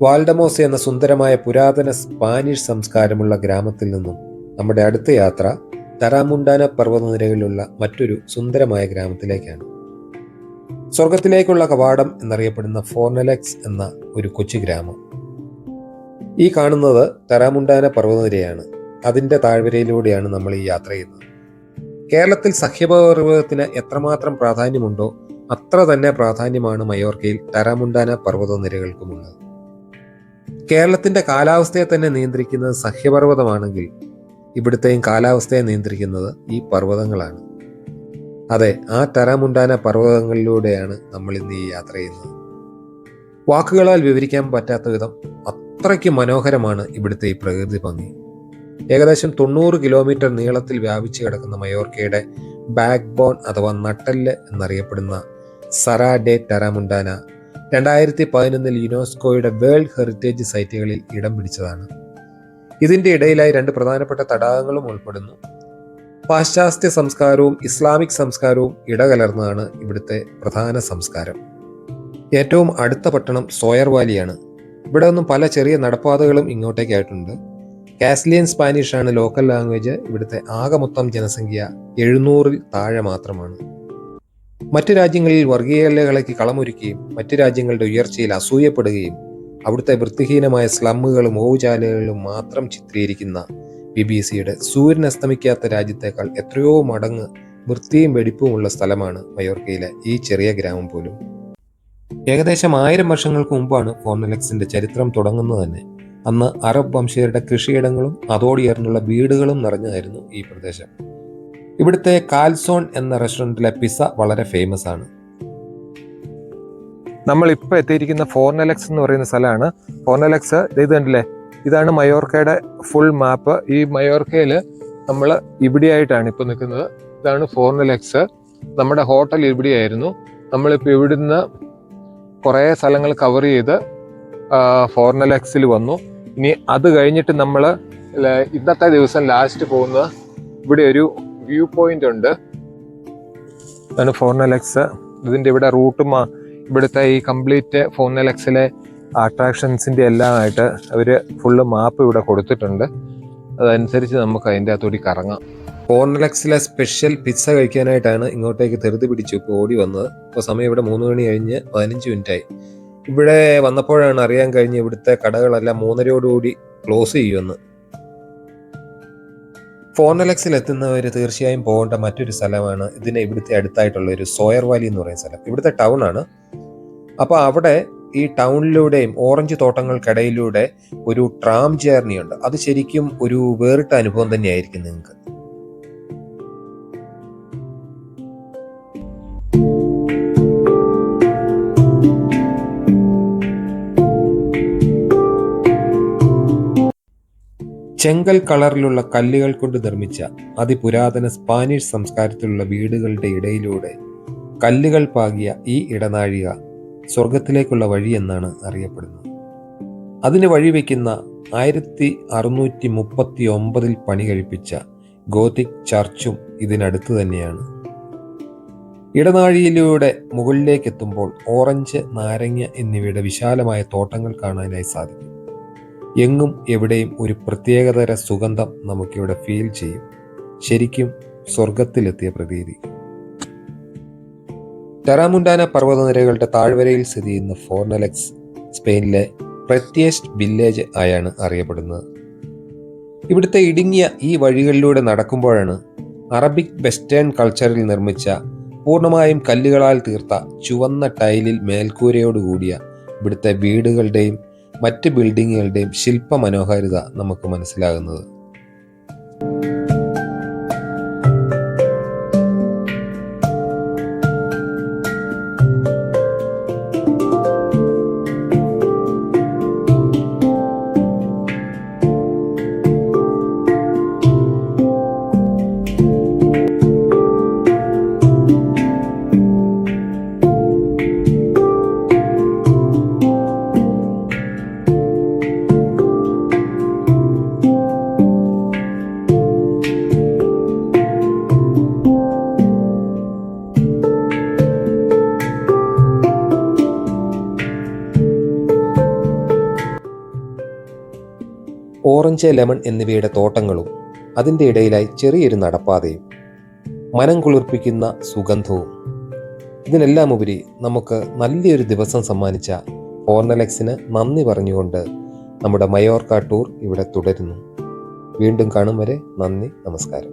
വാൽഡമോസ് എന്ന സുന്ദരമായ പുരാതന സ്പാനിഷ് സംസ്കാരമുള്ള ഗ്രാമത്തിൽ നിന്നും നമ്മുടെ അടുത്ത യാത്ര തരാമുണ്ടാന പർവ്വതനിരകളിലുള്ള മറ്റൊരു സുന്ദരമായ ഗ്രാമത്തിലേക്കാണ്. സ്വർഗത്തിലേക്കുള്ള കവാടം എന്നറിയപ്പെടുന്ന ഫോർണലെക്സ് എന്ന ഒരു കൊച്ചു ഗ്രാമം. ഈ കാണുന്നത് തരാമുണ്ടാന പർവ്വതനിരയാണ്. അതിൻ്റെ താഴ്വരയിലൂടെയാണ് നമ്മൾ ഈ യാത്ര ചെയ്യുന്നത്. കേരളത്തിൽ സഹ്യപർവ്വതത്തിന് എത്രമാത്രം പ്രാധാന്യമുണ്ടോ അത്ര തന്നെ പ്രാധാന്യമാണ് മയോർക്കയിൽ തരാമുണ്ടാന പർവ്വതനിരകൾക്കുമുള്ളത്. കേരളത്തിന്റെ കാലാവസ്ഥയെ തന്നെ നിയന്ത്രിക്കുന്നത് സഹ്യപർവ്വതമാണെങ്കിൽ ഇവിടുത്തെയും കാലാവസ്ഥയെ നിയന്ത്രിക്കുന്നത് ഈ പർവ്വതങ്ങളാണ്. അതെ, ആ തരാമുണ്ടാന പർവ്വതങ്ങളിലൂടെയാണ് നമ്മൾ ഇന്ന് ഈ യാത്ര ചെയ്യുന്നത്. വാക്കുകളാൽ വിവരിക്കാൻ പറ്റാത്ത വിധം അത്രയ്ക്ക് മനോഹരമാണ് ഇവിടുത്തെ ഈ പ്രകൃതി ഭംഗി. ഏകദേശം 90 കിലോമീറ്റർ നീളത്തിൽ വ്യാപിച്ചു കിടക്കുന്ന മയോർക്കയുടെ ബാക്ക് ബോൺ അഥവാ നട്ടെല്ല് എന്നറിയപ്പെടുന്ന സറാ ഡെ തരാമുണ്ടാന 2011 യുനെസ്കോയുടെ വേൾഡ് ഹെറിറ്റേജ് സൈറ്റുകളിൽ ഇടം പിടിച്ചതാണ്. ഇതിൻ്റെ ഇടയിലായി 2 പ്രധാനപ്പെട്ട തടാകങ്ങളും ഉൾപ്പെടുന്നു. പാശ്ചാത്യ സംസ്കാരവും ഇസ്ലാമിക് സംസ്കാരവും ഇടകലർന്നതാണ് ഇവിടുത്തെ പ്രധാന സംസ്കാരം. ഏറ്റവും അടുത്ത പട്ടണം സോയർ വാലിയാണ്. ഇവിടെ നിന്നും പല ചെറിയ നടപ്പാതകളും ഇങ്ങോട്ടേക്കായിട്ടുണ്ട്. കാസ്ലിയൻ സ്പാനിഷ് ആണ് ലോക്കൽ ലാംഗ്വേജ്. ഇവിടുത്തെ ആകെ മൊത്തം ജനസംഖ്യ 700-ൽ താഴെ മാത്രമാണ്. മറ്റു രാജ്യങ്ങളിൽ വർഗീയതകളേക്ക് കളമൊരുക്കുകയും മറ്റു രാജ്യങ്ങളുടെ ഉയർച്ചയിൽ അസൂയപ്പെടുകയും അവിടുത്തെ വൃത്തിഹീനമായ സ്ലമ്മുകളും ഓവുചാലുകളും മാത്രം ചിത്രീകരിക്കുന്ന BBC-യുടെ സൂര്യൻ അസ്തമിക്കാത്ത രാജ്യത്തേക്കാൾ എത്രയോ മടങ്ങ് വൃത്തിയും വെടിപ്പുമുള്ള സ്ഥലമാണ് മയോർക്കയിലെ ഈ ചെറിയ ഗ്രാമം പോലും. ഏകദേശം 1000 വർഷങ്ങൾക്ക് മുമ്പാണ് ഫോർണലെക്സിന്റെ ചരിത്രം തുടങ്ങുന്നത് തന്നെ. അന്ന് അറബ് വംശീയരുടെ കൃഷിയിടങ്ങളും അതോടിയേർന്നുള്ള വീടുകളും നിറഞ്ഞതായിരുന്നു ഈ പ്രദേശം. ഇവിടുത്തെ കാൽസോൺ എന്ന റെസ്റ്റോറൻറ്റിലെ പിസ്സ വളരെ ഫേമസ് ആണ്. നമ്മളിപ്പോൾ എത്തിയിരിക്കുന്ന ഫോർണലെക്സ് എന്ന് പറയുന്ന സ്ഥലമാണ്. ഫോർണലെക്സ് ഇത് കണ്ടില്ലേ, ഇതാണ് മയോർക്കയുടെ ഫുൾ മാപ്പ്. ഈ മയോർക്കയിൽ നമ്മൾ ഇവിടെയായിട്ടാണ് ഇപ്പോൾ നിൽക്കുന്നത്. ഇതാണ് ഫോർണലെക്സ്. നമ്മുടെ ഹോട്ടൽ ഇവിടെയായിരുന്നു. നമ്മളിപ്പോൾ ഇവിടുന്ന് കുറേ സ്ഥലങ്ങൾ കവർ ചെയ്ത് ഫോർണലെക്സിൽ വന്നു. ഇനി അത് കഴിഞ്ഞിട്ട് നമ്മൾ ഇന്നത്തെ ദിവസം ലാസ്റ്റ് പോകുന്നത് ഇവിടെ ഒരു വ്യൂ പോയിന്റ് ഉണ്ട്. ഇതാണ് ഫോർണലെക്സ്. ഇതിൻ്റെ ഇവിടെ റൂട്ടും ഇവിടുത്തെ ഈ കംപ്ലീറ്റ് ഫോർണലെക്സിലെ അട്രാക്ഷൻസിൻ്റെ എല്ലാമായിട്ട് അവർ ഫുള്ള് മാപ്പ് ഇവിടെ കൊടുത്തിട്ടുണ്ട്. അതനുസരിച്ച് നമുക്ക് അതിൻ്റെ അകത്തോടി കറങ്ങാം. ഫോർണലെക്സിലെ സ്പെഷ്യൽ പിസ്സ കഴിക്കാനായിട്ടാണ് ഇങ്ങോട്ടേക്ക് ധൃതി പിടിച്ചു ഇപ്പോൾ ഓടി വന്നത്. ഇപ്പോൾ സമയം ഇവിടെ 3 മണി കഴിഞ്ഞ് 15 മിനിറ്റായി. ഇവിടെ വന്നപ്പോഴാണ് അറിയാൻ കഴിഞ്ഞ് ഇവിടുത്തെ കടകളെല്ലാം 3:30 ക്ലോസ് ചെയ്യുമെന്ന്. ഫോർണലെക്സിൽ എത്തുന്നവർ തീർച്ചയായും പോകേണ്ട മറ്റൊരു സ്ഥലമാണ് ഇവിടുത്തെ അടുത്തായിട്ടുള്ള ഒരു സോയർ വാലി എന്ന് പറയുന്ന സ്ഥലം. ഇവിടുത്തെ ടൗൺ ആണ്. അപ്പോൾ അവിടെ ഈ ടൗണിലൂടെയും ഓറഞ്ച് തോട്ടങ്ങൾക്കിടയിലൂടെ ഒരു ട്രാം ജേർണി ഉണ്ട്. അത് ശരിക്കും ഒരു വേറിട്ട അനുഭവം തന്നെയായിരിക്കും നിങ്ങൾക്ക്. ചെങ്കൽ കളറിലുള്ള കല്ലുകൾ കൊണ്ട് നിർമ്മിച്ച അതിപുരാതന സ്പാനിഷ് സംസ്കാരത്തിലുള്ള വീടുകളുടെ ഇടയിലൂടെ കല്ലുകൾ പാകിയ ഈ ഇടനാഴിക സ്വർഗത്തിലേക്കുള്ള വഴി എന്നാണ് അറിയപ്പെടുന്നത്. അതിന് വഴിവെക്കുന്ന 1639 പണി കഴിപ്പിച്ച ഗോത്തിക് ചർച്ചും ഇതിനടുത്ത് തന്നെയാണ്. ഇടനാഴിയിലൂടെ മുകളിലേക്കെത്തുമ്പോൾ ഓറഞ്ച്, നാരങ്ങ എന്നിവയുടെ വിശാലമായ തോട്ടങ്ങൾ കാണാനായി സാധിക്കും. എങ്ങും എവിടെയും ഒരു പ്രത്യേകതര സുഗന്ധം നമുക്കിവിടെ ഫീൽ ചെയ്യും. ശരിക്കും സ്വർഗത്തിലെത്തിയ പ്രതീതി. തരാമുണ്ടാന പർവ്വതനിരകളുടെ താഴ്വരയിൽ സ്ഥിതി ചെയ്യുന്ന ഫോർണലെക്സ് സ്പെയിനിലെ പ്രത്യസ്റ്റ് വില്ലേജ് ആയാണ് അറിയപ്പെടുന്നത്. ഇവിടുത്തെ ഇടുങ്ങിയ ഈ വഴികളിലൂടെ നടക്കുമ്പോഴാണ് അറബിക് വെസ്റ്റേൺ കൾച്ചറിൽ നിർമ്മിച്ച പൂർണ്ണമായും കല്ലുകളാൽ തീർത്ത ചുവന്ന ടൈലിൽ മേൽക്കൂരയോടുകൂടിയ ഇവിടുത്തെ വീടുകളുടെയും മറ്റ് ബിൽഡിങ്ങുകളുടെയും ശില്പ മനോഹാരിത നമുക്ക് മനസ്സിലാകുന്നത്. ഓറഞ്ച്, ലെമൺ എന്നിവയുടെ തോട്ടങ്ങളും അതിൻ്റെ ഇടയിലായി ചെറിയൊരു നടപ്പാതയും മനം കുളിർപ്പിക്കുന്ന സുഗന്ധവും, ഇതിനെല്ലാം ഉപരി നമുക്ക് നല്ലൊരു ദിവസം സമ്മാനിച്ച ഫോർണലെക്സിന് നന്ദി പറഞ്ഞുകൊണ്ട് നമ്മുടെ മയോർക്ക ടൂർ ഇവിടെ തുടരുന്നു. വീണ്ടും കാണും വരെ നന്ദി, നമസ്കാരം.